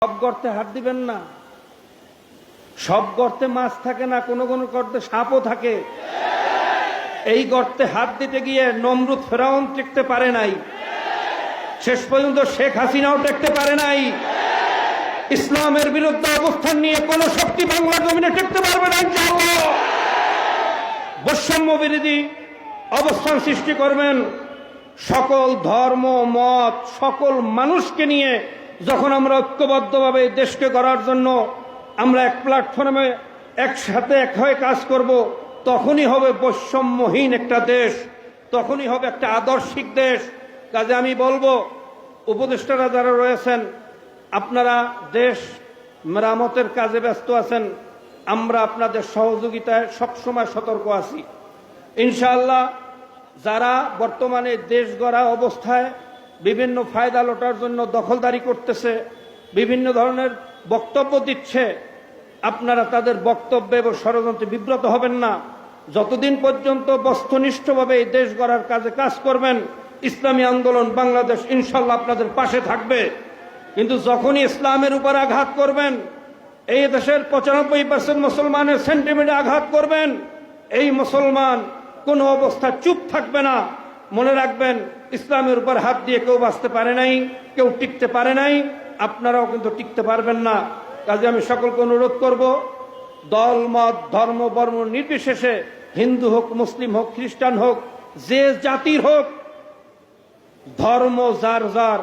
সব গর্তে হাত দিবেন না। সব গর্তে মাছ থাকে না, কোন কোন গর্তে সাপও থাকে। এই গর্তে হাত দিতে গিয়ে নমরুদ ফেরাউন টিকতে পারে নাই, শেষ পর্যন্ত শেখ হাসিনাও টিকতে পারে নাই। ইসলামের বিরুদ্ধে অবস্থান নিয়ে কোন শক্তি বাংলা জমিনে টিকতে পারবে না ইনশাআল্লাহ। বৈষম্য বিরোধী অবস্থান সৃষ্টি করবেন। সকল ধর্ম মত সকল মানুষকে নিয়ে যখন আমরা ঐক্যবদ্ধভাবে দেশকে গড়ার জন্য আমরা এক প্ল্যাটফর্মে একসাথে এক হয়ে কাজ করব, তখনই হবে বৈষম্যহীন একটা দেশ, তখনই হবে একটা আদর্শিক দেশ। কাজে আমি বলবো, উপদেষ্টারা যারা রয়েছেন, আপনারা দেশ মেরামতের কাজে ব্যস্ত আছেন, আমরা আপনাদের সহযোগিতায় সবসময় সতর্ক আছি ইনশাআল্লাহ। যারা বর্তমানে দেশ গড়া অবস্থায় বিভিন্ন ফায়দা লোটার জন্য দখলদারি করতেছে, বিভিন্ন ধরনের বক্তব্য দিচ্ছে, আপনারা তাদের বক্তব্যে এবং ষড়যন্ত্রে বিব্রত হবেন না। যতদিন পর্যন্ত বস্তুনিষ্ঠভাবে এই দেশ গড়ার কাজে কাজ করবেন, ইসলামী আন্দোলন বাংলাদেশ ইনশাল্লাহ আপনাদের পাশে থাকবে। কিন্তু যখনই ইসলামের উপর আঘাত করবেন, এই দেশের 95% মুসলমানের সেন্টিমেন্টে আঘাত করবেন, এই মুসলমান কোনো অবস্থা চুপ থাকবে না। মনে রাখবেন, ইসলামের উপর হাত দিয়ে কেউ বাঁচতে পারে নাই, কেউ টিকতে পারে নাই, আপনারাও কিন্তু টিকতে পারবেন না। কাজে আমি সকলকে অনুরোধ করব, দল মত ধর্ম বর্ণ নির্বিশেষে, হিন্দু হোক মুসলিম হোক খ্রিস্টান হোক যে জাতির হোক, ধর্ম যার যার,